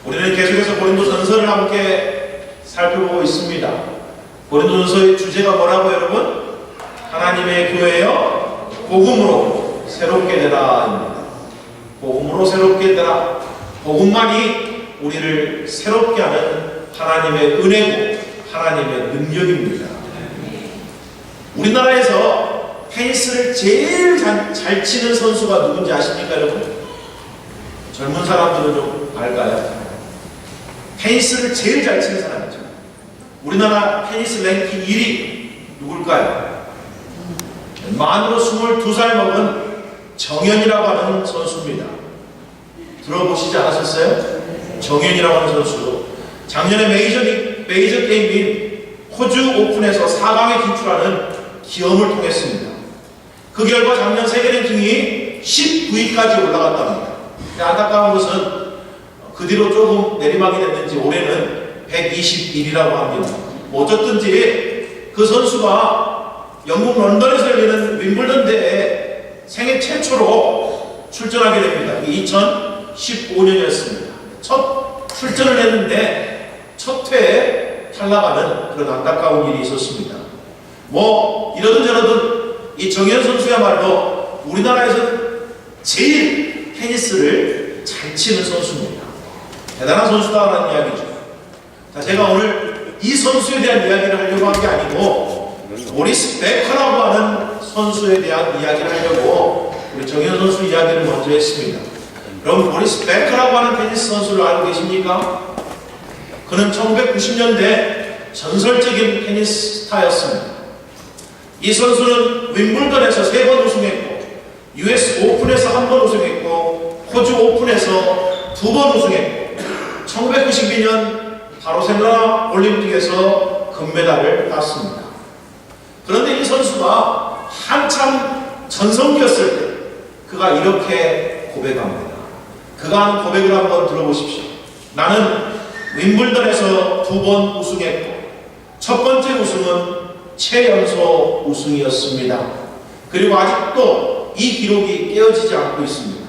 우리는 계속해서 고린도전서를 함께 살펴보고 있습니다. 고린도전서의 주제가 뭐라고 여러분? 하나님의 교회여 복음으로 새롭게 되라입니다. 복음으로 새롭게 되라. 복음만이 우리를 새롭게 하는 하나님의 은혜고 하나님의 능력입니다. 우리나라에서 테니스를 제일 잘 치는 선수가 누군지 아십니까 여러분? 젊은 사람들은 좀 알까요? 테니스를 제일 잘 치는 사람이죠. 우리나라 테니스 랭킹 1위 누굴까요? 만으로 22살 먹은 정현이라고 하는 선수입니다. 들어보시지 않았었어요? 정현이라고 하는 선수. 작년에 메이저 게임인 호주 오픈에서 4강에 진출하는 기염을 통했습니다. 그 결과 작년 세계 랭킹이 19위까지 올라갔답니다. 안타까운 것은 그 뒤로 조금 내리막이 됐는지 올해는 121위라고 합니다. 어쨌든지 그 선수가 영국 런던에서 열리는 윈블던 대회에 생애 최초로 출전하게 됩니다. 2015년이었습니다. 첫 출전을 했는데 첫 회에 탈락하는 그런 안타까운 일이 있었습니다. 이러든 저러든 이 정현 선수야말로 우리나라에서 제일 테니스를 잘 치는 선수입니다. 대단한 선수다라는 이야기죠. 자, 제가 오늘 이 선수에 대한 이야기를 하려고 한 게 아니고 모리스 베커라고 하는 선수에 대한 이야기를 하려고 우리 정현 선수 이야기를 먼저 했습니다. 그럼 모리스 베커라고 하는 테니스 선수를 알고 계십니까? 그는 1990년대 전설적인 테니스 스타였습니다. 이 선수는 윈블던에서 3번 우승했고 US 오픈에서 1번 우승했고 호주 오픈에서 2번 우승했고 1992년 바르셀로나 올림픽에서 금메달을 땄습니다. 그런데 이 선수가 한참 전성기였을 때 그가 이렇게 고백합니다. 그가 하는 고백을 한번 들어보십시오. 나는 윈블던에서 2번 우승했고 첫 번째 우승은 최연소 우승이었습니다. 그리고 아직도 이 기록이 깨어지지 않고 있습니다.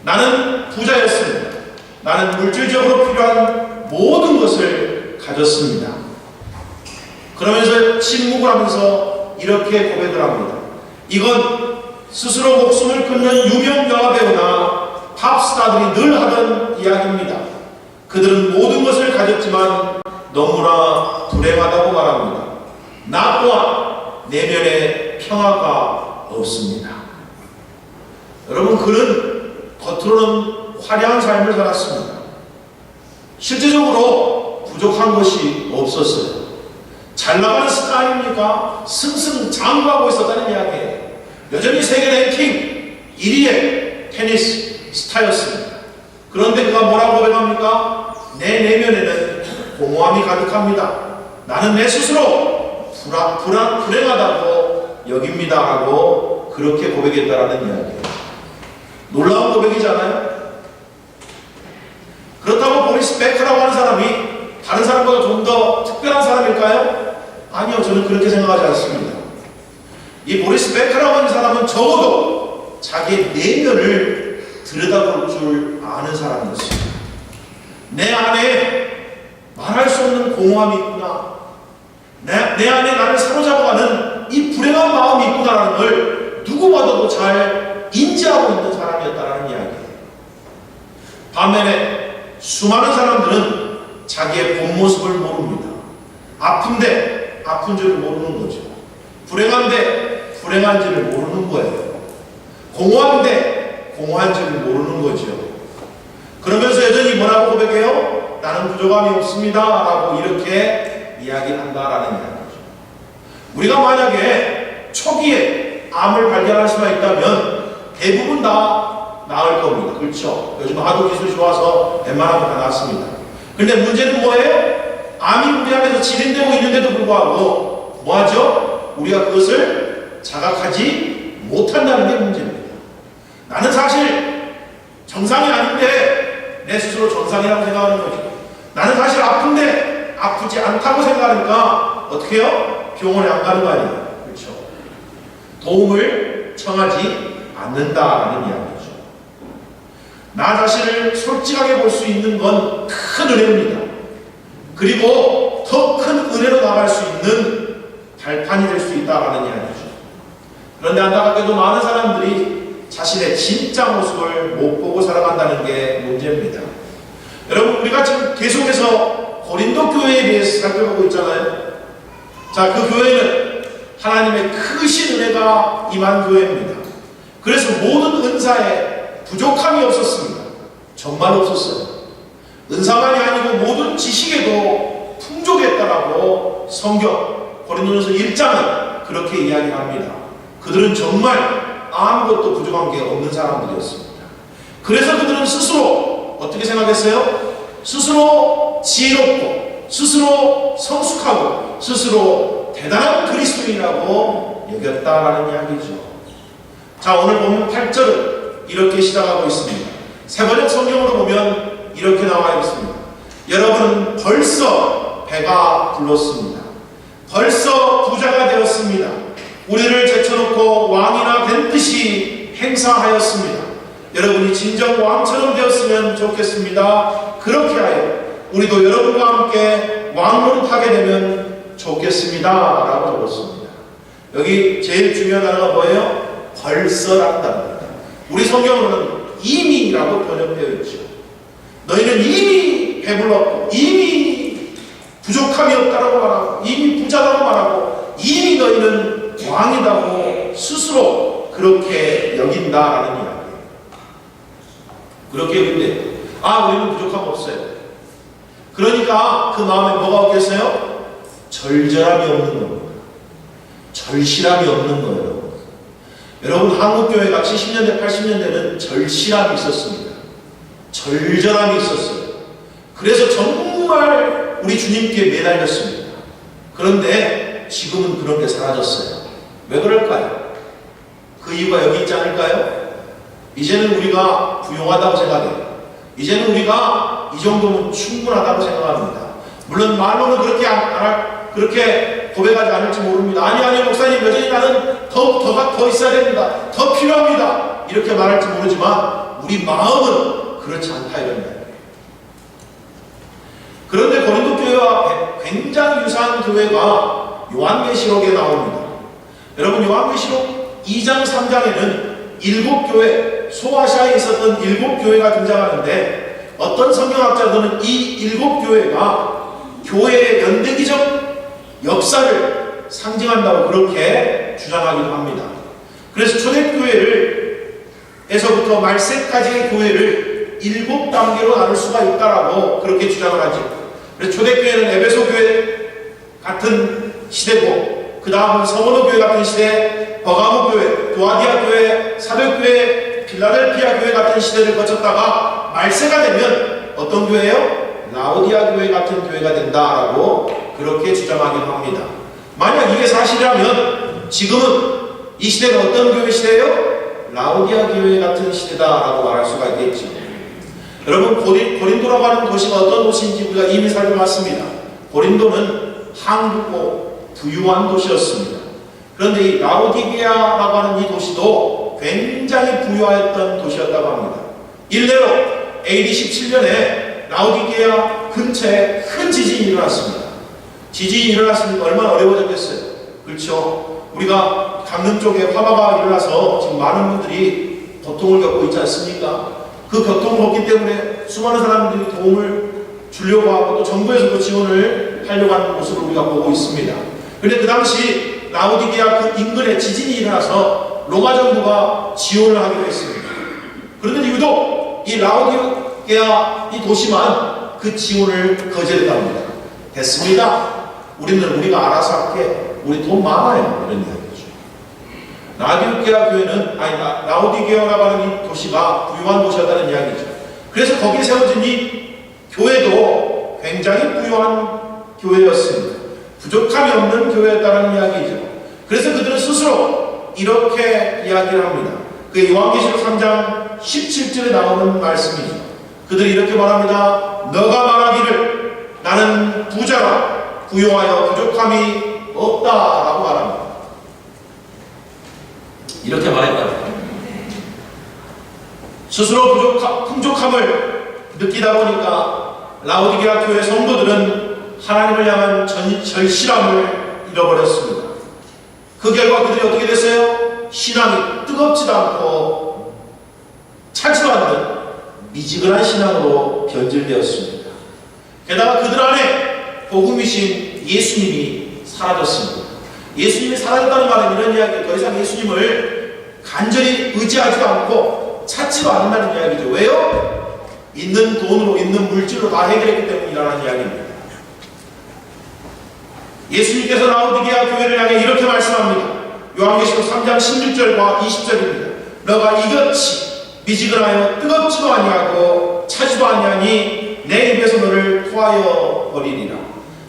나는 부자였습니다. 나는 물질적으로 필요한 모든 것을 가졌습니다. 그러면서 침묵을 하면서 이렇게 고백을 합니다. 이건 스스로 목숨을 끊는 유명 영화배우나 팝스타들이 늘 하던 이야기입니다. 그들은 모든 것을 가졌지만 너무나 불행하다고 말합니다. 나 또한 내면에 평화가 없습니다. 여러분, 그는 겉으로는 화려한 삶을 살았습니다. 실제적으로 부족한 것이 없었어요. 잘 나가는 스타입니까? 승승장구하고 있었다는 이야기예요. 여전히 세계 랭킹 1위의 테니스 스타였습니다. 그런데 그가 뭐라고 고백합니까? 내 내면에는 공허함이 가득합니다. 나는 내 스스로 불행하다고 여깁니다 하고 그렇게 고백했다라는 이야기예요. 놀라운 고백이잖아요. 그렇다고 모리스 베커라고 하는 사람이 다른 사람보다 좀 더 특별한 사람일까요? 아니요, 저는 그렇게 생각하지 않습니다. 이 모리스 베커라고 하는 사람은 적어도 자기의 내면을 들여다볼 줄 아는 사람이었습니다. 내 안에 말할 수 없는 공허함이 있구나. 내 안에 나를 사로잡아가는 이 불행한 마음이 있구나라는 걸 누구 봐도 잘 인지하고 있는 사람이었다라는 이야기예요. 반면에 수많은 사람들은 자기의 본 모습을 모릅니다. 아픈데 아픈 줄을 모르는 거죠. 불행한데 불행한지를 모르는 거예요. 공허한데 공허한지를 모르는 거죠. 그러면서 여전히 뭐라고 고백해요? 나는 부족함이 없습니다 라고 이렇게 이야기한다라는 이야기죠. 우리가 만약에 초기에 암을 발견할 수가 있다면 대부분 다 나을 겁니다. 그렇죠? 요즘 하도 기술이 좋아서 웬만하면 다 낫습니다. 근데 문제는 뭐예요? 암이 우리 안에서 진행되고 있는데도 불구하고 뭐하죠? 우리가 그것을 자각하지 못한다는 게 문제입니다. 나는 사실 정상이 아닌데 내 스스로 정상이라고 생각하는 거죠. 나는 사실 아픈데 아프지 않다고 생각하니까 어떻게 해요? 병원에 안 가는 거 아니에요. 그렇죠? 도움을 청하지 않는다라는 이야기죠. 나 자신을 솔직하게 볼 수 있는 건 큰 은혜입니다. 그리고 더 큰 은혜로 나갈 수 있는 발판이 될 수 있다라는 이야기죠. 그런데 안타깝게도 많은 사람들이 자신의 진짜 모습을 못 보고 살아간다는 게 문제입니다. 여러분, 우리가 지금 계속해서 고린도 교회에 대해서 살펴보고 있잖아요. 자, 그 교회는 하나님의 크신 은혜가 임한 교회입니다. 그래서 모든 은사에 부족함이 없었습니다. 정말 없었어요. 은사만이 아니고 모든 지식에도 풍족했다라고 성경 고린도전서 1장은 그렇게 이야기합니다. 그들은 정말 아무것도 부족한 게 없는 사람들이었습니다. 그래서 그들은 스스로 어떻게 생각했어요? 스스로 지혜롭고 스스로 성숙하고 스스로 대단한 그리스도인이라고 여겼다라는 이야기죠. 자, 오늘 보면 8절은 이렇게 시작하고 있습니다. 세번역 성경으로 보면 이렇게 나와 있습니다. 여러분은 벌써 배가 불렀습니다. 벌써 부자가 되었습니다. 우리를 제쳐놓고 왕이나 된 듯이 행사하였습니다. 여러분이 진정 왕처럼 되었으면 좋겠습니다. 그렇게 하여 우리도 여러분과 함께 왕노릇하게 되면 좋겠습니다. 라고 적었습니다. 여기 제일 중요한 단어가 뭐예요? 벌써라는 단어입니다. 우리 성경으로는 이미라고 번역되어 있죠. 너희는 이미 배불렀고 이미 부족함이 없다라고 말하고 이미 부자라고 말하고 이미 너희는 왕이라고 스스로 그렇게 여긴다라는 이야기예요. 그렇게 여긴대요. 우리는 부족함 없어요. 그러니까 그 마음에 뭐가 없겠어요? 절절함이 없는 겁니다. 절실함이 없는 거예요. 여러분, 한국교회가 70년대, 80년대는 절실함이 있었습니다. 절절함이 있었어요. 그래서 정말 우리 주님께 매달렸습니다. 그런데 지금은 그런 게 사라졌어요. 왜 그럴까요? 그 이유가 여기 있지 않을까요? 이제는 우리가 부용하다고 생각해요. 이제는 우리가 이 정도면 충분하다고 생각합니다. 물론 말로는 그렇게 고백하지 않을지 모릅니다. 아니 목사님, 여전히 나는 더 있어야 됩니다. 더 필요합니다. 이렇게 말할지 모르지만 우리 마음은 그렇지 않다 이런 거예요. 그런데 고린도 교회와 굉장히 유사한 교회가 요한계시록에 나옵니다. 여러분, 요한계시록 2장 3장에는 7교회, 소아시아에 있었던 7교회가 등장하는데 어떤 성경학자들은 이 7교회가 교회의 연대기적 역사를 상징한다고 그렇게 주장하기도 합니다. 그래서 초대교회에서부터 말세까지의 교회를 7단계로 나눌 수가 있다라고 그렇게 주장을 하죠. 그래서 초대교회는 에베소 교회 같은 시대고, 그 다음은 서원호 교회 같은 시대, 버가모 교회, 도아디아 교회, 사도교회, 필라델피아 교회 같은 시대를 거쳤다가 말세가 되면 어떤 교회예요? 라오디아 교회 같은 교회가 된다라고 그렇게 주장하기도 합니다. 만약 이게 사실이라면 지금은 이 시대는 어떤 교회 시대예요? 라오디아 교회 같은 시대다라고 말할 수가 있겠죠. 여러분, 고린도라고 하는 도시가 어떤 도시인지 우리가 이미 살펴봤습니다. 고린도는 한국고 부유한 도시였습니다. 그런데 이 라오디게아라고 하는 이 도시도 굉장히 부유하였던 도시였다고 합니다. 일례로 AD 17년에 라오디게아 근처에 큰 지진이 일어났습니다. 지진이 일어났으니까 얼마나 어려워졌겠어요. 그렇죠? 우리가 강릉 쪽에 화마가 일어나서 지금 많은 분들이 고통을 겪고 있지 않습니까? 그 고통을 겪기 때문에 수많은 사람들이 도움을 주려고 하고 또 정부에서도 지원을 하려고 하는 모습을 우리가 보고 있습니다. 그런데 그 당시 라오디게아 그 인근에 지진이 일어나서 로마 정부가 지원을 하기로 했습니다. 그런데 유독 이 라오디게아 이 도시만 그 지원을 거절했다고 합니다. 됐습니다. 우리가 알아서 할게. 우리 돈 많아요. 이런 이야기죠. 라오디게아라고 하는 이 도시가 부유한 도시였다는 이야기죠. 그래서 거기에 세워진 이 교회도 굉장히 부유한 교회였습니다. 부족함이 없는 교회였다는 이야기죠. 그래서 그들은 스스로 이렇게 이야기를 합니다. 그 요한계시록 3장 17절에 나오는 말씀이죠. 그들이 이렇게 말합니다. 너가 말하기를 나는 부자라 부유하여 부족함이 없다라고 말합니다. 이렇게 말했다. 스스로 풍족함을 느끼다 보니까 라오디게아 교회 성도들은 하나님을 향한 절실함을 잃어버렸습니다. 그 결과 그들이 어떻게 됐어요? 신앙이 뜨겁지도 않고 차지도 않는 미지근한 신앙으로 변질되었습니다. 게다가 그들 안에 복음이신 예수님이 사라졌습니다. 예수님이 사라졌다는 말은 이런 이야기예요. 더 이상 예수님을 간절히 의지하지도 않고 찾지도 않는다는 이야기죠. 왜요? 있는 돈으로, 있는 물질로 다 해결했기 때문이라는 이야기입니다. 예수님께서 라오디게아 교회를 향해 이렇게 말씀합니다. 요한계시록 3장 16절과 20절입니다. 너가 이같이 미지근하여 뜨겁지도 아니하고 차지도 아니하니 내 입에서 너를 토하여 버리리라.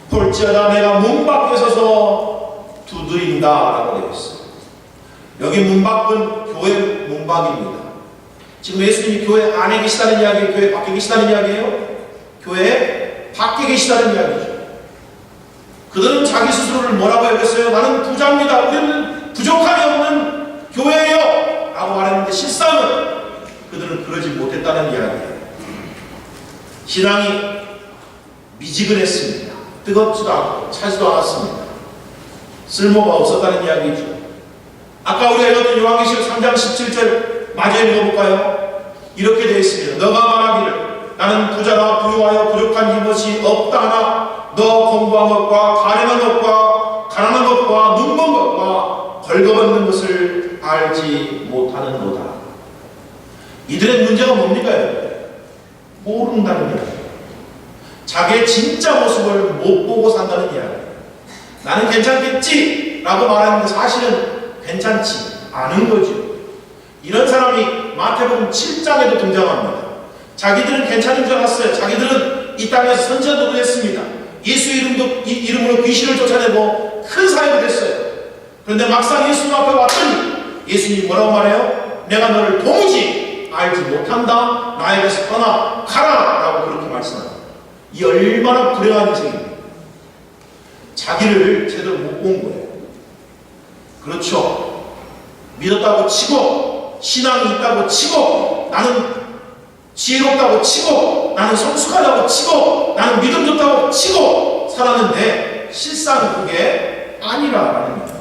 볼지어다 내가 문 밖에 서서 두드린다 라고 되어 있어요. 여기 문 밖은 교회 문 밖입니다. 지금 예수님이 교회 안에 계시다는 이야기예요? 교회 밖에 계시다는 이야기예요? 교회 밖에 계시다는 이야기죠. 그들은 자기 스스로를 뭐라고 여겼어요? 나는 부자입니다. 우리는 부족함이 없는 교회예요 라고 말했는데 실상은 그들은 그러지 못했다는 이야기예요. 신앙이 미지근했습니다. 뜨겁지도 않고 차지도 않았습니다. 쓸모가 없었다는 이야기죠. 아까 우리가 읽었던 요한계시록 3장 17절 마저 읽어볼까요? 이렇게 되어 있습니다. 너가 말하기를 나는 부자라 부유하여 부족한 것이 없다 하나 너 공부한 것과 가련한 것과 가난한 것과 눈먼 것과 벌거벗는 것을 알지 못하는도다. 이들의 문제가 뭡니까? 모른다는 이야기. 자기의 진짜 모습을 못 보고 산다는 이야기. 나는 괜찮겠지 라고 말하는데 사실은 괜찮지 않은 거죠. 이런 사람이 마태복음 7장에도 등장합니다. 자기들은 괜찮은 줄 알았어요. 자기들은 이 땅에서 선지자도 했습니다. 예수 이름으로 귀신을 쫓아내고 큰 사역을 했어요. 그런데 막상 예수님 앞에 왔더니 예수님이 뭐라고 말해요? 내가 너를 도무지 알지 못한다. 나에게서 떠나 가라 라고 그렇게 말씀합니다. 이 얼마나 불행한 인생입니까? 자기를 제대로 못 본 거예요. 그렇죠. 믿었다고 치고 신앙이 있다고 치고 나는 지혜롭다고 치고 나는 성숙하다고 치고 나는 믿음 좋다고 치고 살았는데 실상은 그게 아니라는 거죠.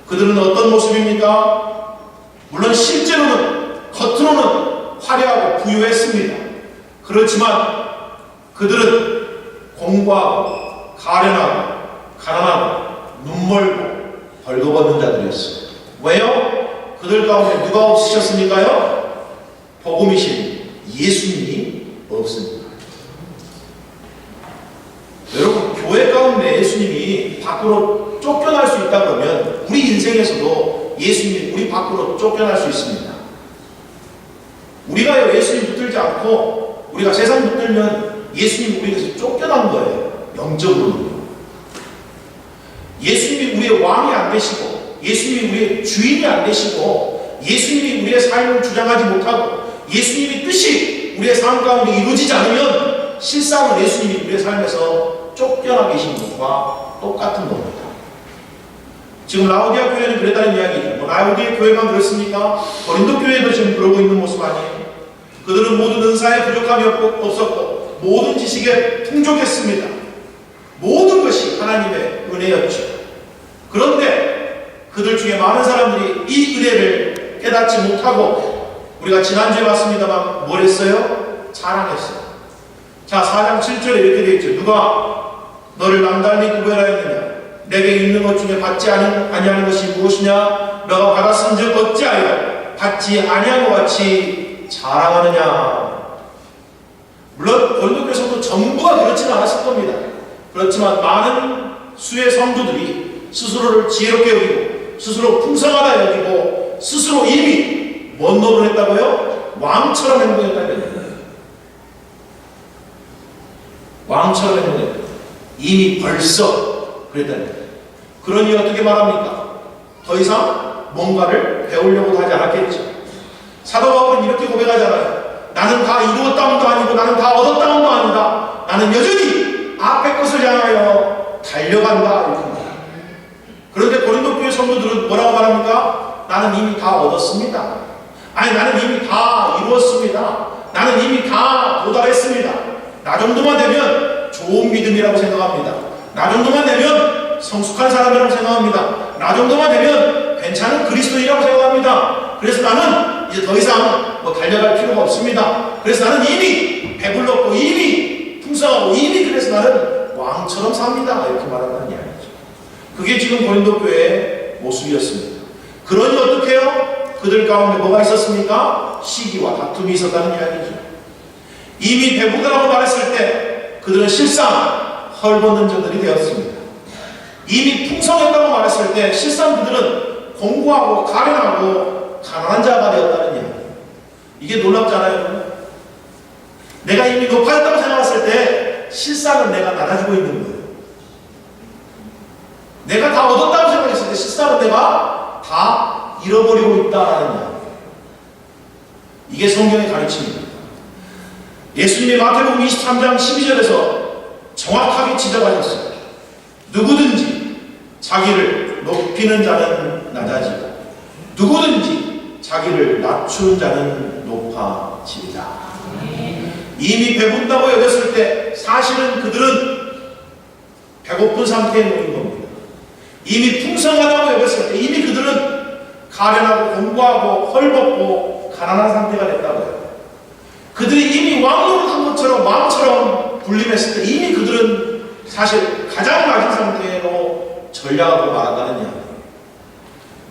그들은 어떤 모습입니까? 물론 실제로는 겉으로는 화려하고 부유했습니다. 그렇지만 그들은 공부하고 가련하고 가난하고 눈멀고 벌거벗는 자들이었습니다. 왜요? 그들 가운데 누가 없으셨습니까요? 복음이신 예수님이 없습니다. 여러분, 교회 가운데 예수님이 밖으로 쫓겨날 수 있다 그러면 우리 인생에서도 예수님이 우리 밖으로 쫓겨날 수 있습니다. 우리가 예수님 붙들지 않고 우리가 세상 붙들면 예수님이 우리에게서 쫓겨난 거예요. 영적으로는요. 예수님이 우리의 왕이 안 되시고 예수님이 우리의 주인이 안 되시고 예수님이 우리의 삶을 주장하지 못하고 예수님의 뜻이 우리의 삶 가운데 이루어지지 않으면 실상은 예수님이 우리의 삶에서 쫓겨나 계신 것과 똑같은 겁니다. 지금 라오디게아 교회는 그랬다는 이야기죠. 뭐 라오디게아 교회만 그렇습니까? 고린도 교회도 지금 그러고 있는 모습 아니에요? 그들은 모든 은사에 부족함이 없었고 모든 지식에 풍족했습니다. 모든 것이 하나님의 은혜였죠. 그런데 그들 중에 많은 사람들이 이 은혜를 깨닫지 못하고 우리가 지난주에 봤습니다만 뭘 했어요? 자랑했어요. 자, 4장 7절에 이렇게 되어 있죠. 누가 너를 남달리 구별하였느냐? 내게 있는 것 중에 받지 아니하는 것이 무엇이냐? 너가 받았은즉 어찌하여 받지 아니한 것 같이 자랑하느냐? 물론 고린도 교회 성도 전부가 그렇지는 않았을 겁니다. 그렇지만 많은 수의 성도들이 스스로를 지혜롭게 여기고 스스로 풍성하다 여기고 스스로 이미 뭔 노릇을 했다고요? 왕처럼 행동했다는 거예요. 왕처럼 행동했다. 이미 벌써 그랬다는 거예요. 그러니 어떻게 말합니까? 더 이상 뭔가를 배우려고도 하지 않았겠죠. 사도 바울은 이렇게 고백하잖아요. 나는 다 이루었다운도 아니고 나는 다 얻었다운도 아니다. 나는 여전히 앞의 것을 향하여 달려간다. 이렇게 말합니다. 그런데 고린도 교회 성도들은 뭐라고 말합니까? 나는 이미 다 얻었습니다. 아니 나는 이미 다 이루었습니다. 나는 이미 다 도달했습니다. 나 정도만 되면 좋은 믿음이라고 생각합니다. 나 정도만 되면 성숙한 사람이라고 생각합니다. 나 정도만 되면 괜찮은 그리스도인이라고 생각합니다. 그래서 나는 이제 더 이상 달려갈 필요가 없습니다. 그래서 나는 이미 배불렀고 이미 풍성하고 이미 그래서 나는 왕처럼 삽니다. 이렇게 말한다는 이야기죠. 그게 지금 고린도 교회의 모습이었습니다. 그러니 어떻게 해요? 그들 가운데 뭐가 있었습니까? 시기와 다툼이 있었다는 이야기죠. 이미 배부르다고 말했을 때 그들은 실상 헐벗는 자들이 되었습니다. 이미 풍성했다고 말했을 때 실상 그들은 공고하고 가련하고 가난한 자가 되었다는 이야기. 이게 놀랍잖아요. 내가 이미 높아졌다고 생각했을 때 실상은 내가 낮아지고 있는 거예요. 내가 다 얻었다고 생각했을 때 실상은 내가 다 잃어버리고 있다라는 이야기. 이게 성경의 가르침입니다. 예수님이 마태복음 23장 12절에서 정확하게 지적하셨어요. 누구든지 자기를 높이는 자는 낮아지고 누구든지 자기를 낮추는 자는 높아지리라. 이미 배분다고 여겼을 때 사실은 그들은 배고픈 상태에 놓인 겁니다. 이미 풍성하다고 여겼을 때 이미 그들은 가련하고 공고하고 헐벗고 가난한 상태가 됐다고요. 그들이 이미 왕노릇한 것처럼 마음처럼 군림했을 때 이미 그들은 사실 가장 낮은 상태로 전략하고 말한다는 이야기.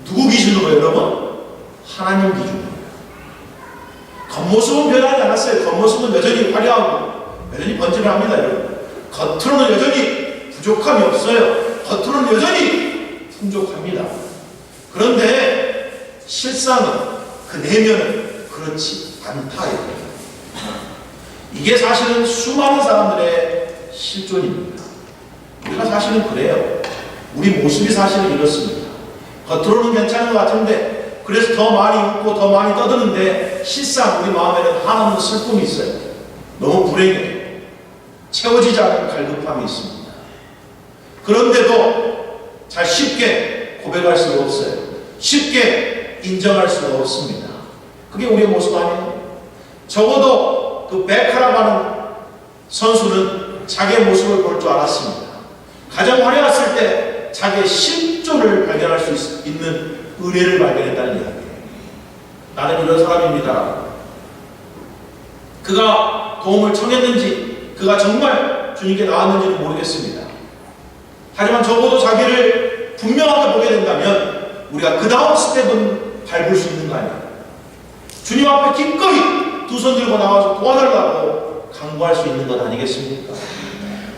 누구 기준으로 여러분? 하나님 기준으로. 겉모습은 변하지 않았어요. 겉모습은 여전히 화려하고 여전히 번짐합니다, 여러분. 겉으로는 여전히 부족함이 없어요. 겉으로는 여전히 풍족합니다. 그런데 실상은 그 내면은 그렇지 않다. 이게 사실은 수많은 사람들의 실존입니다. 우리가 사실은 그래요. 우리 모습이 사실은 이렇습니다. 겉으로는 괜찮은 것 같은데 그래서 더 많이 웃고 더 많이 떠드는데 실상 우리 마음에는 한없는 슬픔이 있어요. 너무 불행해요. 채워지지 않은 갈급함이 있습니다. 그런데도 잘 쉽게 고백할 수가 없어요. 쉽게 인정할 수가 없습니다. 그게 우리의 모습 아니에요? 적어도 그 베카라고 하는 선수는 자기의 모습을 볼 줄 알았습니다. 가장 화려했을 때 자기의 실존을 발견할 수 있는 은혜를 발견했다는 이야기예요. 나는 이런 사람입니다. 그가 도움을 청했는지 그가 정말 주님께 나왔는지는 모르겠습니다. 하지만 적어도 자기를 분명하게 보게 된다면 우리가 그 다음 스텝은 밟을 수 있는 거 아니에요. 주님 앞에 기꺼이 두 손 들고 나와서 도와달라고 강구할 수 있는 것 아니겠습니까?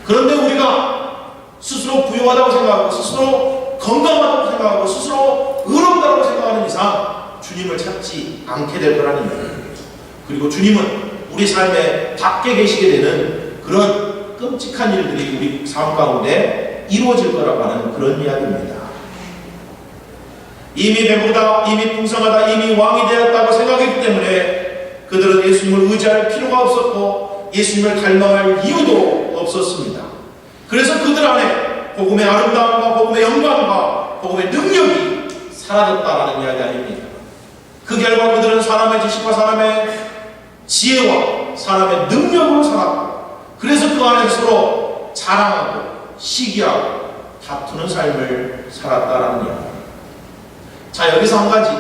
그런데 우리가 스스로 부유하다고 생각하고 스스로 건강하다고 생각하고 스스로 의롭다고 생각하는 이상 주님을 찾지 않게 될 거라는 거예요. 그리고 주님은 우리 삶에 밖에 계시게 되는 그런 끔찍한 일들이 우리 삶 가운데 이루어질 거라고 하는 그런 이야기입니다. 이미 배부르다, 이미 풍성하다, 이미 왕이 되었다고 생각했기 때문에 그들은 예수님을 의지할 필요가 없었고 예수님을 닮아갈 이유도 없었습니다. 그래서 그들 안에 복음의 아름다움과 복음의 영광과 복음의 능력이 사라졌다라는 이야기 아닙니다. 그 결과 그들은 사람의 지식과 사람의 지혜와 사람의 능력으로 살았고 그래서 그 안에서 서로 자랑하고 시기하고 다투는 삶을 살았다라는 이야기. 자, 여기서 한 가지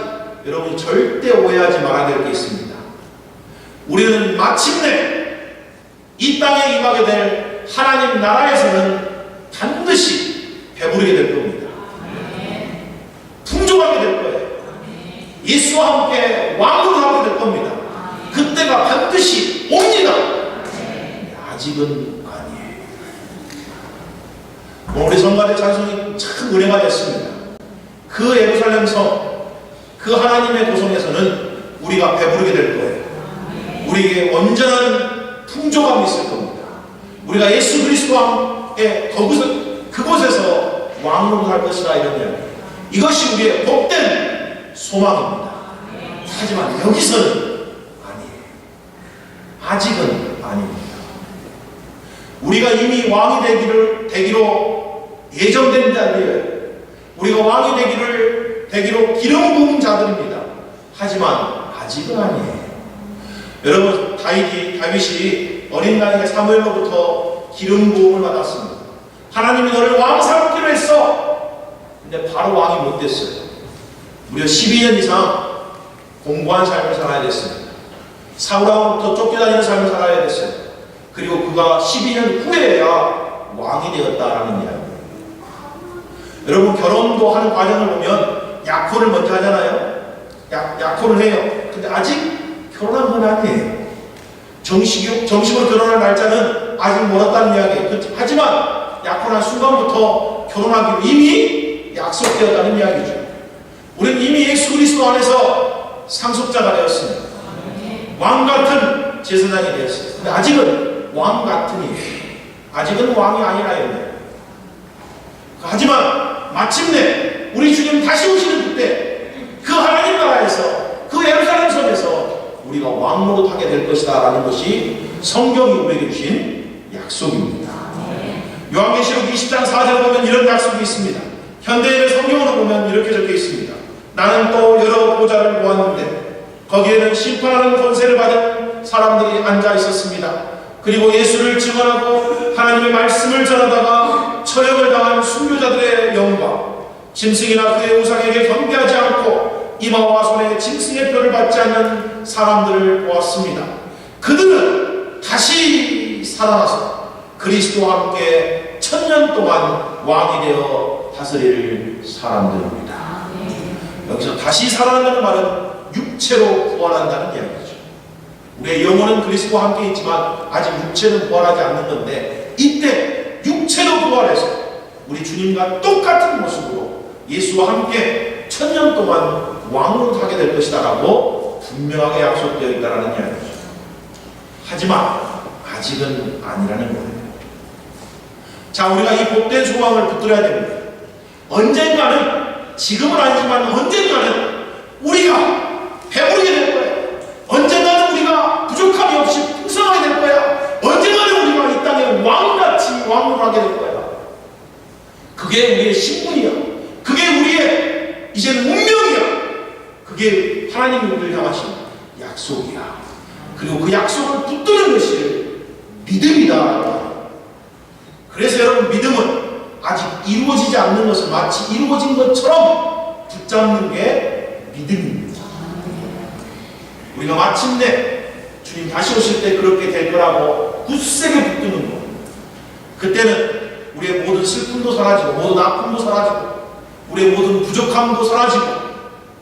여러분이 절대 오해하지 말아야 될 게 있습니다. 우리는 마침내 이 땅에 임하게 될 하나님 나라에서는 반드시 배부르게 될 겁니다. 풍족하게 될 거예요. 예수와 함께 왕으로 하게 될 겁니다. 그때가 반드시 옵니다. 아직은 아니에요. 우리 성가대 찬송이 참 은혜가 됐습니다. 그 예루살렘 성, 그 하나님의 도성에서는 우리가 배부르게 될 거예요. 우리에게 온전한 풍족함이 있을 겁니다. 우리가 예수 그리스도와 함께 그곳에서 왕으로 할 것이다 이런 이야기. 이것이 우리의 복된 소망입니다. 하지만 여기서는 아니에요. 아직은 아닙니다. 우리가 이미 왕이 되기로 예정된 자들이에요. 우리가 왕이 되기로 기름 부은 자들입니다. 하지만 아직은 아니에요. 여러분, 다윗이 어린 나이에 사무엘로부터 기름 부음을 받았습니다. 하나님이 너를 왕 삼기로 했어. 근데 바로 왕이 못 됐어요. 무려 12년 이상 공고한 삶을 살아야 됐습니다. 사울왕부터 쫓겨다니는 삶을 살아야 됐어요. 그리고 그가 12년 후에야 왕이 되었다라는 이야기입니다. 여러분, 결혼도 하는 과정을 보면 약혼을 먼저 하잖아요. 약혼을 해요. 근데 아직 결혼한 건 아니에요. 정식으로 결혼할 날짜는 아직 멀었다는 이야기예요. 하지만 약혼한 순간부터 결혼하기로 이미 약속되었다는 이야기죠. 우리는 이미 예수 그리스도 안에서 상속자가 되었습니다. 왕 같은 제사장이 되었습니다. 근데 아직은 왕 같으니 아직은 왕이 아니라요. 하지만 마침내 우리 주님 다시 오시는 그때 그 하나님 나라에서 그 예루살렘 성에서 우리가 왕 노릇하게 될 것이다 라는 것이 성경이 우리에게 주신 약속입니다. 요한계시록 20장 4절에 보면 이런 약속이 있습니다. 현대인의 성경으로 보면 이렇게 적혀 있습니다. 나는 또 여러 보좌를 보았는데 거기에는 심판하는 권세를 받은 사람들이 앉아 있었습니다. 그리고 예수를 증언하고 하나님의 말씀을 전하다가 처형을 당한 순교자들의 영과 짐승이나 그의 우상에게 경배하지 않고 이마와 손에 짐승의 표를 받지 않는 사람들을 보았습니다. 그들은 다시 살아나서 그리스도와 함께 1000년 동안 왕이 되어 다스릴 사람들입니다. 여기서 다시 살아난다는 말은 육체로 부활한다는 이야기죠. 우리의 영혼은 그리스도와 함께 있지만 아직 육체는 부활하지 않는 건데 이때 육체로 부활해서 우리 주님과 똑같은 모습으로 예수와 함께 1000년 동안 왕으로 하게 될 것이다 라고 분명하게 약속되어 있다는 이야기죠. 하지만 아직은 아니라는 거예요. 자, 우리가 이 복된 소망을 붙들어야 됩니다. 언젠가는, 지금은 아니지만 언젠가는 우리가 배부르게 될 거예요. 언젠가는 우리가 부족함이 없이 풍성하게 될 거야. 언젠가는 우리가 이 땅에 왕같이 왕으로 하게 될 거야. 그게 우리의 신분이야. 그게 우리의 이제는 운명이야. 그게 하나님이 우리를 향하신 약속이야. 그리고 그 약속을 붙드는 것이 믿음이다. 그래서 여러분, 믿음은 아직 이루어지지 않는 것을 마치 이루어진 것처럼 붙잡는 게 믿음입니다. 우리가 마침내 주님 다시 오실 때 그렇게 될 거라고 굳세게 붙드는 것. 그때는 우리의 모든 슬픔도 사라지고 모든 아픔도 사라지고 우리의 모든 부족함도 사라지고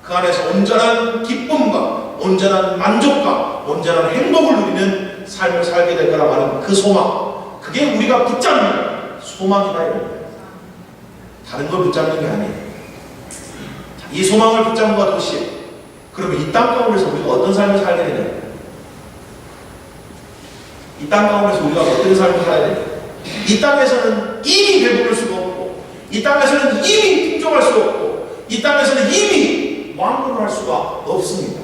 그 안에서 온전한 기쁨과 온전한 만족과 온전한 행복을 누리는 삶을 살게 될 거라고 하는 그 소망. 그게 우리가 붙잡는 소망이다 이런 거예요. 다른 걸 붙잡는 게 아니에요. 이 소망을 붙잡는 것과 동시에 그러면 이 땅 가운데서 우리가 어떤 삶을 살게 되냐? 이 땅 가운데서 우리가 어떤 삶을 살아야 돼요? 이 땅에서는 이미 배부를 수가 없고 이 땅에서는 이미 풍족할 수 없고 이 땅에서는 이미 왕노를 할 수가 없습니다.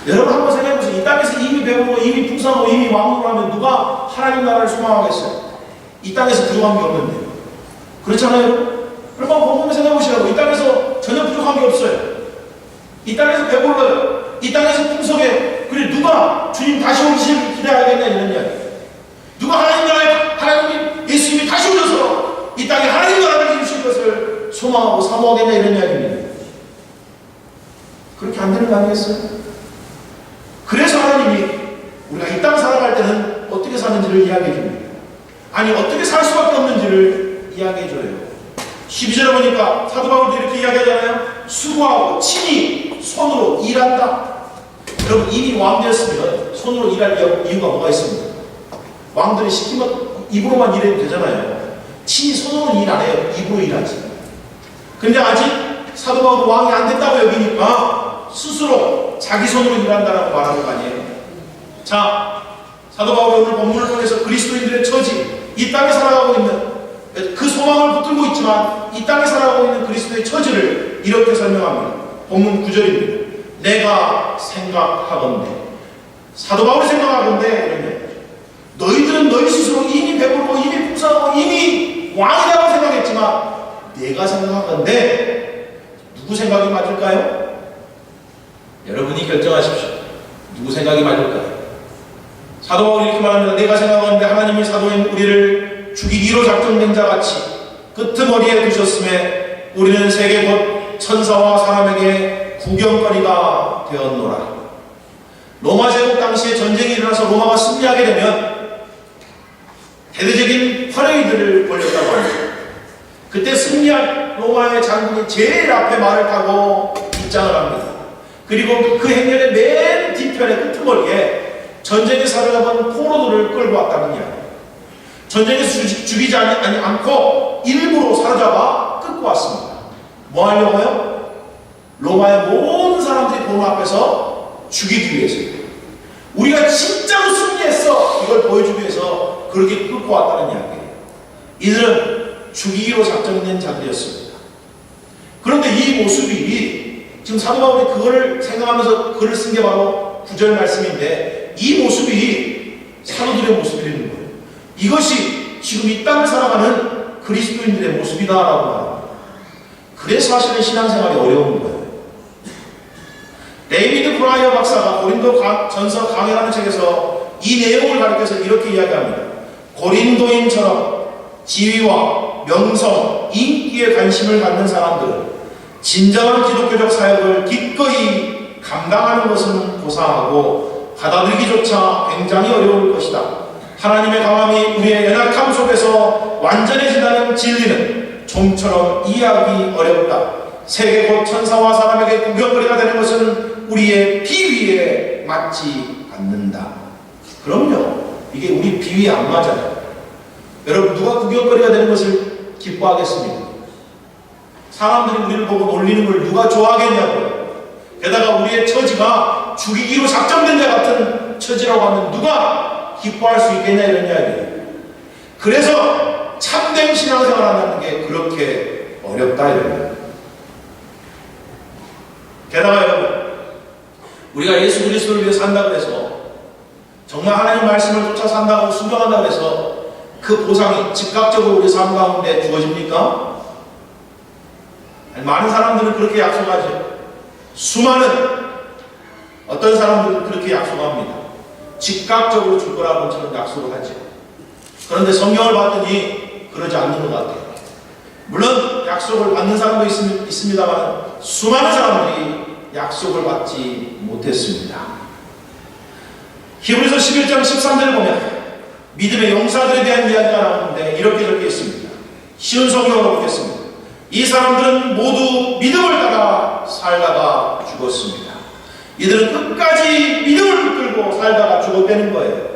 여러분 한번 생각해보세요. 이 땅에서 이미 배부르고 이미 풍성하고 이미 왕노를 하면 누가 하나님 나라를 소망하겠어요? 이 땅에서 부족한 게 없는데. 그렇잖아요? 그럼 한번 곰곰이 생각해보시라고. 이 땅에서 전혀 부족한 게 없어요. 이 땅에서 배불러요. 이 땅에서 풍성해요. 그래 누가 주님 다시 오시길 기대하겠냐 이런 이야기. 누가 하나님 나라에 하나님이 예수님이 다시 오셔서 이 땅에 하나님 나라를 이루실 것을 소망하고 사모하겠냐 이런 이야기입니다. 그렇게 안 되는 거 아니겠어요? 그래서 하나님이 우리가 이 땅 살아갈 때는 어떻게 사는지를 이야기해 줍니다. 아니 어떻게 살 수밖에 없는지를 이야기해 줘요. 12절에 보니까 사도 바울도 이렇게 이야기하잖아요. 수고하고 친히 손으로 일한다. 여러분 이미 왕 되었으면 손으로 일할 이유가 뭐가 있습니까? 왕들이 시키면 입으로만 일해도 되잖아요. 친히 손으로 일 안 해요. 입으로 일하지. 근데 아직 사도 바울도 왕이 안 됐다고 여기니까 스스로 자기 손으로 일한다라고 말하는 거 아니에요. 자, 사도 바울이 오늘 본문을 통해서 그리스도인들의 처지, 이 땅에 살아가고 있는 그 소망을 붙들고 있지만 이 땅에 살아가고 있는 그리스도의 처지를 이렇게 설명합니다. 본문 9절입니다. 내가 생각하건대, 사도 바울이 생각하건대 이런 얘기죠. 너희들은 너희 스스로 이미 배부르고 이미 풍성하고 이미 왕이라고 생각했지만 내가 생각하건대 누구 생각이 맞을까요? 여러분이 결정하십시오. 누구 생각이 맞을까요? 사도 바울이 이렇게 말합니다. 내가 생각하는데 하나님이 사도인 우리를 죽이기로 작정된 자같이 끄트머리에 두셨음에 우리는 세계 곧 천사와 사람에게 구경거리가 되었노라. 로마 제국 당시에 전쟁이 일어나서 로마가 승리하게 되면 대대적인 퍼레이드를 벌였다고 합니다. 그때 승리한 로마의 장군이 제일 앞에 말을 타고 입장을 합니다. 그리고 그 행렬의 맨 뒤편의 끄트머리에 전쟁에 사로잡은 포로들을 끌고 왔다는 이야기. 전쟁에서 죽이지 않고 일부러 사로잡아 끌고 왔습니다. 뭐 하려고요? 로마의 모든 사람들이 보는 앞에서 죽이기 위해서요. 우리가 진짜로 승리했어! 이걸 보여주기 위해서 그렇게 끌고 왔다는 이야기예요. 이들은 죽이기로 작정된 자들이었습니다. 그런데 이 모습이 지금 사도 바울이 그거를 생각하면서 글을 쓴 게 바로 9절 말씀인데 이 모습이 사도들의 모습이라는 거예요. 이것이 지금 이 땅을 살아가는 그리스도인들의 모습이다라고 말합니다. 그래서 사실은 신앙생활이 어려운 거예요. 데이비드 브라이어 박사가 고린도 전서 강해라는 책에서 이 내용을 가르쳐서 이렇게 이야기합니다. 고린도인처럼 지위와 명성, 인기에 관심을 갖는 사람들은 진정한 기독교적 사역을 기꺼이 감당하는 것은 고사하고 받아들이기조차 굉장히 어려울 것이다. 하나님의 강함이 우리의 연약함 속에서 완전해진다는 진리는 좀처럼 이해하기 어렵다. 세계 곧 천사와 사람에게 구경거리가 되는 것은 우리의 비위에 맞지 않는다. 그럼요. 이게 우리 비위에 안 맞아요. 여러분 누가 구경거리가 되는 것을 기뻐하겠습니까? 사람들이 우리를 보고 놀리는 걸 누가 좋아하겠냐고요. 게다가 우리의 처지가 죽이기로 작정된 자 같은 처지라고 하면 누가 기뻐할 수 있겠냐 이런 이야기예요. 그래서 참된 신앙생활 한다는 게 그렇게 어렵다 이런 거예요. 게다가 여러분 우리가 예수 그리스도를 위해 산다고 해서 정말 하나님 말씀을 쫓아 산다고 순종한다고 해서 그 보상이 즉각적으로 우리 삶 가운데 주어집니까? 많은 사람들은 그렇게 약속하죠. 수많은 어떤 사람들은 그렇게 약속합니다. 즉각적으로 줄 거라고 저는 약속을 하죠. 그런데 성경을 봤더니 그러지 않는 것 같아요. 물론 약속을 받는 사람도 있습니다만 수많은 사람들이 약속을 받지 못했습니다. 히브리서 11장 13절을 보면 믿음의 용사들에 대한 이야기가 나오는데 이렇게 적혀 있습니다. 쉬운 성경으로 보겠습니다. 이 사람들은 모두 믿음을 따라 살다가 죽었습니다. 이들은 끝까지 믿음을 붙들고 살다가 죽었다는 거예요.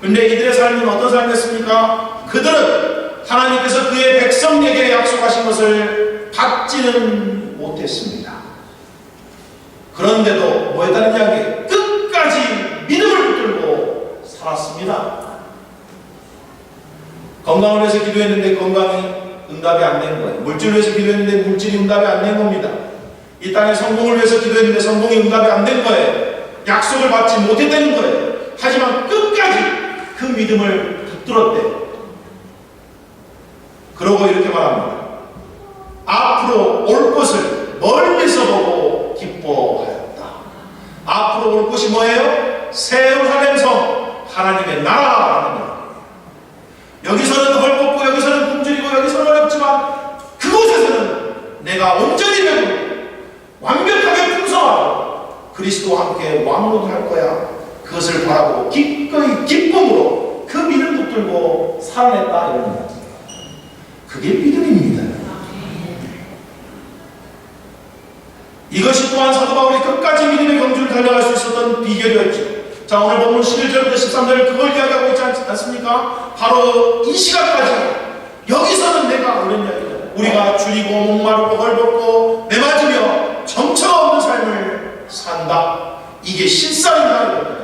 그런데 이들의 삶은 어떤 삶이었습니까? 그들은 하나님께서 그의 백성에게 약속하신 것을 받지는 못했습니다. 그런데도 뭐 했다는 이야기예요? 끝까지 믿음을 붙들고 살았습니다. 건강을 위해서 기도했는데 건강이 응답이 안 된 거예요. 물질을 위해서 기도했는데 물질이 응답이 안 된 겁니다. 이 땅의 성공을 위해서 기도했는데 성공이 응답이 안 된 거예요. 약속을 받지 못했다는 거예요. 하지만 끝까지 그 믿음을 붙들었대요. 그러고 이렇게 말합니다. 앞으로 올 것을 멀리서 보고 기뻐하였다. 앞으로 올 것이 뭐예요? 새 예루살렘 성, 하나님의 나라라는 거예요. 여기서는 헐벗고 여기서는 굶주리고 여기서는 어렵지만 그곳에서는 내가 온전히 배우고 완벽하게 풍성하고 그리스도와 함께 왕노할 거야. 그것을 바라보고 기꺼이 기쁨으로 그 믿음 붙들고 살아냈다 이런 거예요. 그게 믿음입니다. 이것이 또한 사도 바울이 끝까지 믿음의 경주를 달려갈 수 있었던 비결이었죠. 자, 오늘 본문 11절부터 13절 그걸 이야기하고 있지 않습니까? 바로 이 시간까지 여기서는 내가 이런 이야기잖아요. 우리가 줄이고 목마르고 헐벗고 매맞으며 정처가 없는 삶을 산다. 이게 실상이다.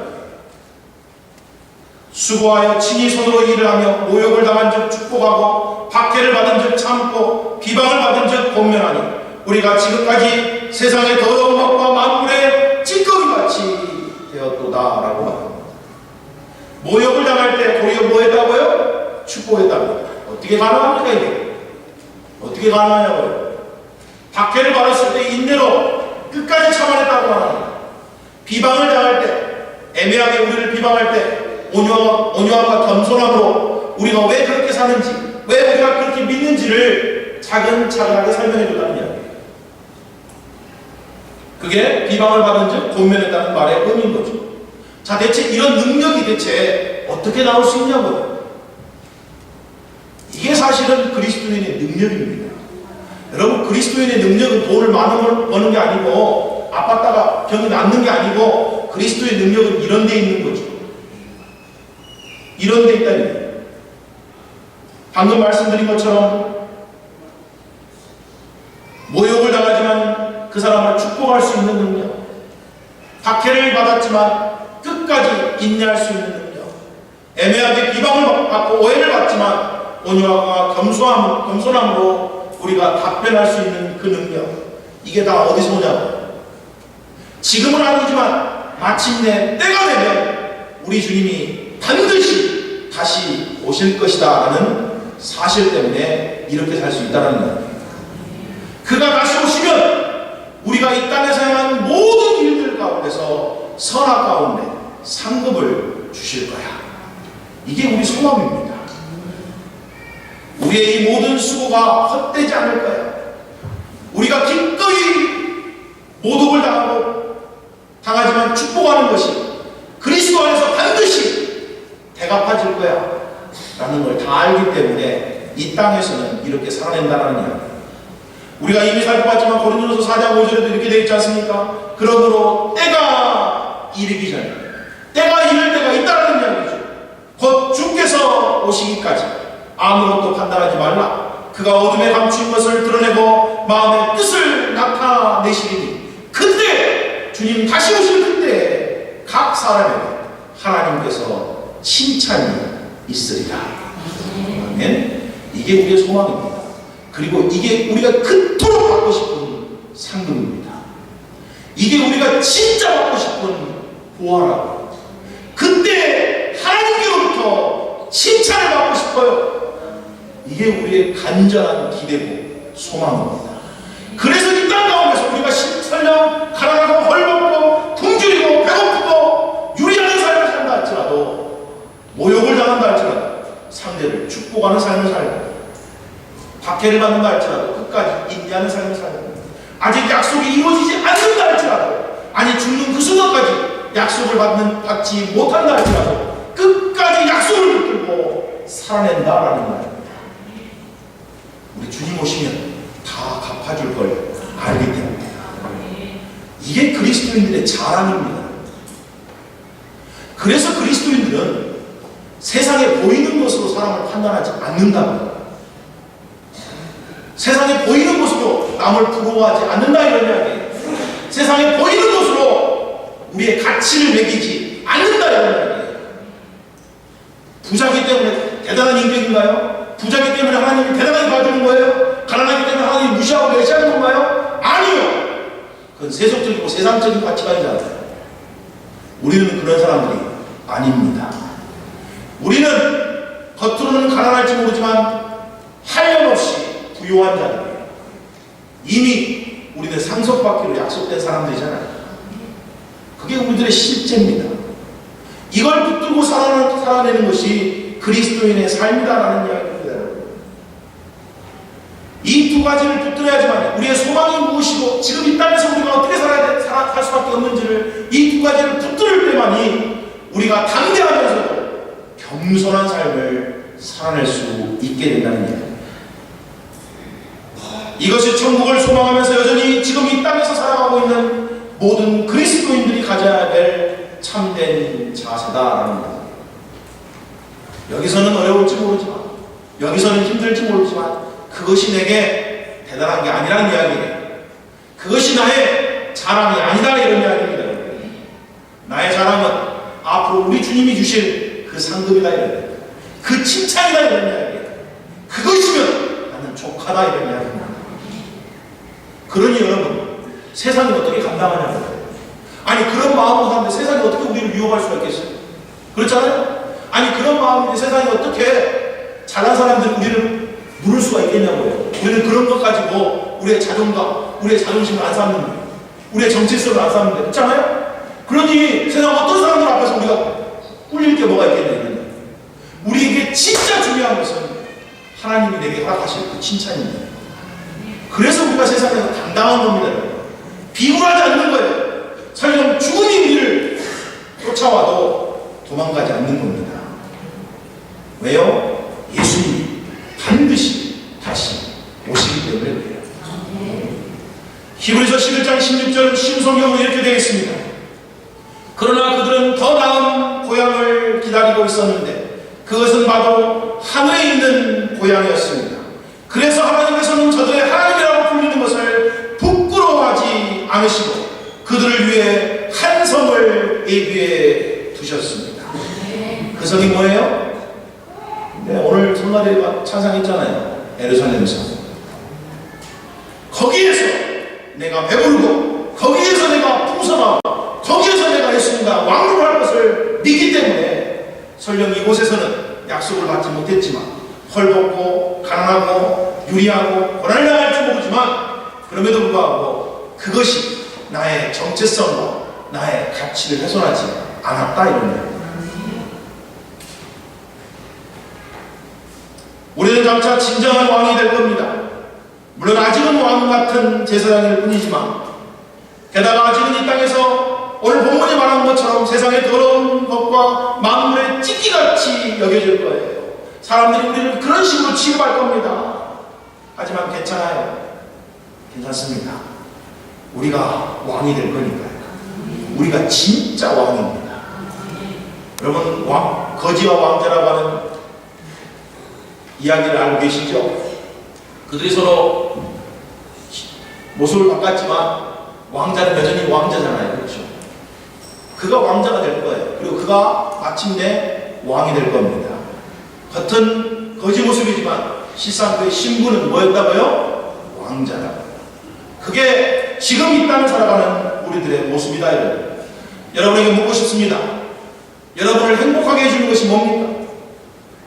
수고하여 친히 손으로 일을 하며 모욕을 당한 즉 축복하고 박해를 받은 즉 참고 비방을 받은 즉 권면하니 우리가 지금까지 세상의 더러운 것과 만물의 찌꺼기같이 되었도다라고 합니다. 모욕을 당할 때 도리어 뭐 했다고요? 축복했답니다. 어떻게 가능합니까 이게? 어떻게 가능하냐고요? 박해를 받았을 때 인내로 끝까지 참아냈다고 합니다. 비방을 당할 때 애매하게 우리를 비방할 때 온유함과 겸손함으로 우리가 왜 그렇게 사는지, 왜 우리가 그렇게 믿는지를 차근차근하게 설명해 준다는 이야기예요. 그게 비방을 받은 즉 권면했다는 말의 의미인 거죠. 자, 대체 이런 능력이 대체 어떻게 나올 수 있냐고요. 이게 사실은 그리스도인의 능력입니다. 여러분, 그리스도인의 능력은 돈을 많은 걸 버는 게 아니고 아팠다가 병이 낫는 게 아니고 그리스도의 능력은 이런 데 있는 거죠. 이런 데 있다는 거예요. 방금 말씀드린 것처럼 모욕을 당하지만 그 사람을 축복할 수 있는 능력, 박해를 받았지만 끝까지 인내할 수 있는 능력, 애매하게 비방을 받고 오해를 받지만 온유함과 겸손함으로 우리가 답변할 수 있는 그 능력, 이게 다 어디서 오냐고. 지금은 아니지만 마침내 때가 되면 우리 주님이 반드시 다시 오실 것이다 라는 사실 때문에 이렇게 살 수 있다는 거예요. 그가 다시 오시면 우리가 이 땅에서 향한 모든 길들 가운데서 선악 가운데 상급을 주실 거야. 이게 우리 소망입니다. 우리의 이 모든 수고가 헛되지 않을 거야. 우리가 기꺼이 모독을 당하지만 축복하는 것이 그리스도 안에서 반드시 대갚아질 거야 라는 걸 다 알기 때문에 이 땅에서는 이렇게 살아낸다는 이야기. 우리가 이미 살펴봤지만 고린도전서 4장 5절에도 이렇게 되어 있지 않습니까? 그러므로 때가 이르기 전에, 때가 이를 때가 있다는 이야기죠. 곧 주께서 오시기까지 아무것도 판단하지 말라. 그가 어둠에 감추인 것을 드러내고 마음의 뜻을 나타내시리니 그때 주님 다시 오실 그때 각 사람에게 하나님께서 칭찬이 있으리라. 아멘. 이게 우리의 소망입니다. 그리고 이게 우리가 그토록 받고 싶은 상급입니다. 이게 우리가 진짜 받고 싶은 보화라고. 그때 하나님께로부터 칭찬을 받고 싶어요. 이게 우리의 간절한 기대고 소망입니다. 그래서 이 땅 가운데서 우리가 설령 가난하고 헐벗고 굶주리고 배고프고 유리하는 삶을 산다 할지라도, 모욕을 당한다 할지라도 상대를 축복하는 삶을 살고, 박해를 받는다 할지라도 끝까지 인내하는 삶을 살고, 아직 약속이 이루어지지 않는다 할지라도, 아니 죽는 그 순간까지 약속을 받지 못한다 할지라도 끝까지 약속을 붙들고 살아낸다라는 말입니다. 우리 주님 오시면 다 갚아줄 걸 알기 때문에 이게 그리스도인들의 자랑입니다. 그래서 그리스도인들은 세상에 보이는 것으로 사람을 판단하지 않는다. 세상에 보이는 것으로 남을 부러워하지 않는다 이런 이야기예요. 세상에 보이는 것으로 우리의 가치를 매기지 않는다 이런 이야기예요. 부자기 때문에 대단한 인격인가요? 부자기 때문에 하나님이 대단하게 봐주는 거예요? 가난하기 때문에 하나님이 무시하고 멸시하는 건가요? 아니요. 그건 세속적이고 세상적인 가치관이잖아요. 우리는 그런 사람들이 아닙니다. 우리는 겉으로는 가난할지 모르지만 한량없이 부요한 자들이에요. 이미 우리는 상속받기로 약속된 사람들이잖아요. 그게 우리들의 실제입니다. 이걸 붙들고 살아내는 것이 그리스도인의 삶이다라는 이야기입니다. 이 두 가지를 붙들어야지만 우리의 소망이 무엇이고 지금 이 땅에서 우리가 어떻게 살 수밖에 없는지를, 이 두 가지를 붙들 때만이 우리가 담대하면서도 겸손한 삶을 살아낼 수 있게 된다는 얘기입니다. 이것이 천국을 소망하면서 여전히 지금 이 땅에서 살아가고 있는 모든 그리스도인들이 가져야 될 참된 자세다라는 겁니다. 여기서는 어려울지 모르지만, 여기서는 힘들지 모르지만 그것이 내게 대단한 게 아니라는 이야기예요. 그것이 나의 자랑이 아니다 이런 이야기입니다. 나의 자랑은 앞으로 우리 주님이 주실 그 상급이다 이런 이야기예요. 그 칭찬이다 이런 이야기예요. 그것이면 나는 족하다 이런 이야기입니다. 그러니 여러분, 세상이 어떻게 감당하냐고요. 아니 그런 마음으로 사는데 세상이 어떻게 우리를 유혹할 수가 있겠어요? 그렇잖아요? 아니 그런 마음인데 세상이 어떻게 잘난 사람들이 우리를 누를 수가 있겠냐고요. 우리는 그런 것 가지고 우리의 자존감, 우리의 자존심을 안 쌓는데, 우리의 정체성을 안 쌓는데, 그렇잖아요? 그러니 세상 어떤 사람들 앞에서 우리가 꿀릴 게 뭐가 있겠냐. 우리에게 진짜 중요한 것은 하나님이 내게 허락하실 그 칭찬입니다. 그래서 우리가 세상에서 당당한 겁니다. 비굴하지 않는 거예요. 설령 죽음이 우리를 쫓아와도 도망가지 않는 겁니다. 왜요? 예수님이 반드시 다시 오시기 때문에 그래요. 히브리서 11장 16절은 신성경으로 이렇게 되어 있습니다. 그러나 그들은 더 나은 고향을 기다리고 있었는데 그것은 바로 하늘에 있는 고향이었습니다. 그래서 하나님께서는 저들의 하나님이라고 불리는 것을 부끄러워하지 않으시고 그들을 위해 한 성을 예비해 두셨습니다. 그 성이 뭐예요? 네, 오늘 성가대가 찬양했잖아요. 예루살렘 성. 거기에서 내가 배부르고 거기에서 내가 풍성하고 거기에서 내가 예수님과 왕국을 할 것을 믿기 때문에 설령 이곳에서는 약속을 받지 못했지만 헐벗고 가난하고 유리하고 고난을 당할지 모르지만 그럼에도 불구하고 그것이 나의 정체성과 나의 가치를 훼손하지 않았다 이런 거예요. 우리는 장차 진정한 왕이 될 겁니다. 물론 아직은 왕 같은 제사장일 뿐이지만 게다가 아직은 이 땅에서 오늘 본문이 말한 것처럼 세상의 더러운 것과 만물의 찢기같이 여겨질 거예요. 사람들이 우리를 그런 식으로 취급할 겁니다. 하지만 괜찮아요. 괜찮습니다. 우리가 왕이 될 거니까요. 우리가 진짜 왕입니다. 여러분 거지와 왕자라고 하는 이야기를 알고 계시죠? 그들이 서로 모습을 바꿨지만 왕자는 여전히 왕자잖아요. 그렇죠? 그가 왕자가 될 거예요. 그리고 그가 마침내 왕이 될 겁니다. 겉은 거지 모습이지만 실상 그의 신분은 뭐였다고요? 왕자라고요. 그게 지금 이 땅을 살아가는 우리들의 모습이다. 여러분에게 묻고 싶습니다. 여러분을 행복하게 해주는 것이 뭡니까?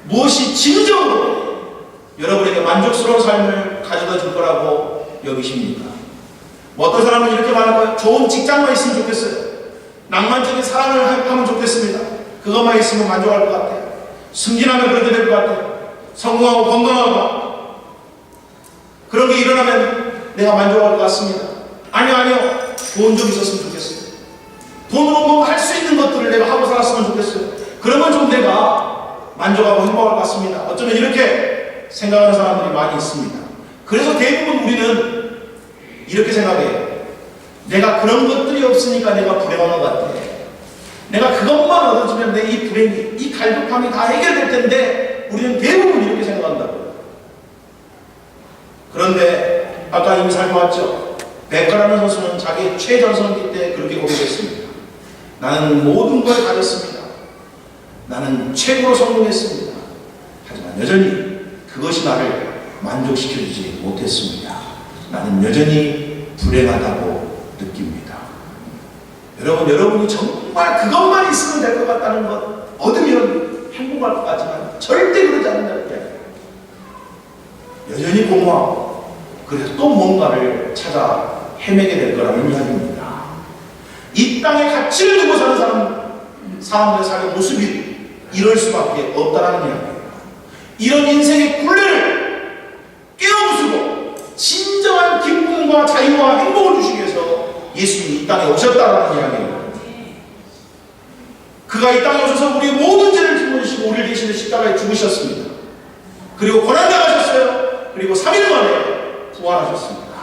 무엇이 진정으로 여러분에게 만족스러운 삶을 가져다 줄 거라고 여기십니까? 뭐 어떤 사람은 이렇게 말할까요? 좋은 직장만 있으면 좋겠어요. 낭만적인 사랑을 하면 좋겠습니다. 그것만 있으면 만족할 것 같아요. 승진하면 그렇게 될 것 같아요. 성공하고 건강하고 그런 게 일어나면 내가 만족할 것 같습니다. 아니요. 돈 좀 있었으면 좋겠어요. 돈으로 뭔가 할 수 있는 것들을 내가 하고 살았으면 좋겠어요. 그러면 좀 내가 만족하고 행복할 것 같습니다. 어쩌면 이렇게 생각하는 사람들이 많이 있습니다. 그래서 대부분 우리는 이렇게 생각해요. 내가 그런 것들이 없으니까 내가 불행한 것 같아. 내가 그것만 얻어지면 내 이 불행이, 이 갈급함이 다 해결될 텐데 우리는 대부분 이렇게 생각한다고요. 그런데 아까 이미 살펴봤죠. 베커라는 선수는 자기 최전성기 때 그렇게 고백했습니다. 나는 모든 걸 가졌습니다. 나는 최고로 성공했습니다. 하지만 여전히 그것이 나를 만족시켜주지 못했습니다. 나는 여전히 불행하다고 느낍니다. 여러분이 정말 그것만 있으면 될 것 같다는 것 얻으면 행복할 것 같지만 절대 그러지 않는다는 이야기예요. 여전히 공허하고 그래서 또 뭔가를 찾아 헤매게 될 거라는 이야기입니다. 이 땅에 가치를 두고 사는 사람들의 삶의 모습이 이럴 수밖에 없다는 이야기예요. 이런 인생의 굴레를 깨어부수고 진정한 기쁨과 자유와 행복을 주시기 위해서 예수님이 이 땅에 오셨다는 이야기예요. 그가 이 땅에 오셔서 우리의 모든 죄를 짊어지시고 우리를 대신해 십자가에 죽으셨습니다. 그리고 고난당하셨어요. 그리고 3일 만에 부활하셨습니다.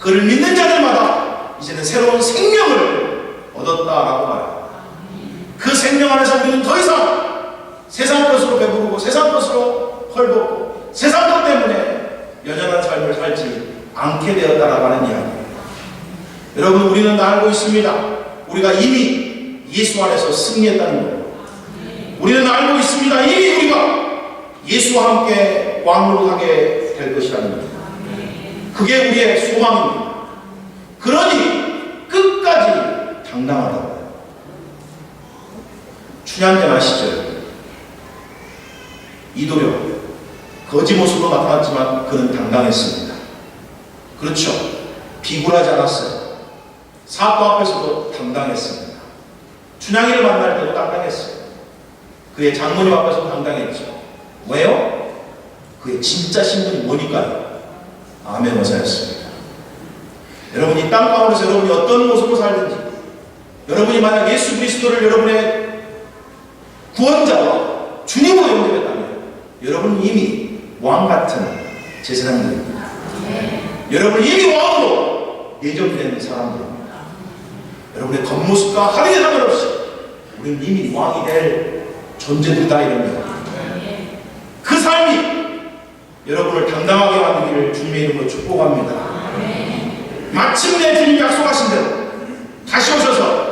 그를 믿는 자들마다 이제는 새로운 생명을 얻었다라고 말합니다. 그 생명 안에서 우리는 더 이상 세상 것으로 배부르고 세상 것으로 헐벗고 세상 것 때문에 연연한 삶을 살지 않게 되었다라고 하는 이야기입니다. 여러분 우리는 알고 있습니다. 우리가 이미 예수 안에서 승리했다는 거예요. 우리는 알고 있습니다. 이미 우리가 예수와 함께 왕노릇하게 될 것이라는 겁니다. 그게 우리의 소망입니다. 그러니 끝까지 당당하다고요. 춘향전 아시죠? 이도령 거지 모습으로 나타났지만 그는 당당했습니다. 그렇죠. 비굴하지 않았어요. 사도 앞에서도 당당했습니다. 춘향이를 만날 때도 당당했어요. 그의 장모님 앞에서도 당당했죠. 왜요? 그의 진짜 신분이 뭐니까요? 아멘 의사였습니다. 여러분, 이 땅 가운데서 여러분이 어떤 모습으로 살든지, 여러분이 만약 예수 그리스도를 여러분의 구원자와 주님으로 영접했다면 여러분은 이미 왕같은 제사장들입니다. 여러분은 이미 왕으로 예정된 사람들입니다. 여러분의 겉모습과 하늘에 상관없이 우리는 이미 왕이 될 존재들이다, 이런 거. 그 삶이 여러분을 당당하게 만들기를 주님의 이름으로 축복합니다. 마침내 주님이 약속하신 대로 다시 오셔서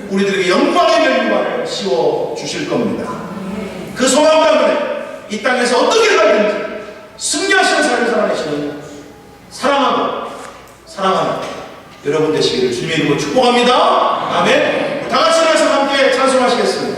우리들에게 영광의 면류관을 씌워 주실 겁니다. 그 소망 때문에 이 땅에서 어떻게 살든지 승리하시는 삶을 살아내시는 사랑하는 여러분 되시기를 주님의 이름으로 축복합니다. 아멘. 다 같이 일어나서 함께 찬송하시겠습니다.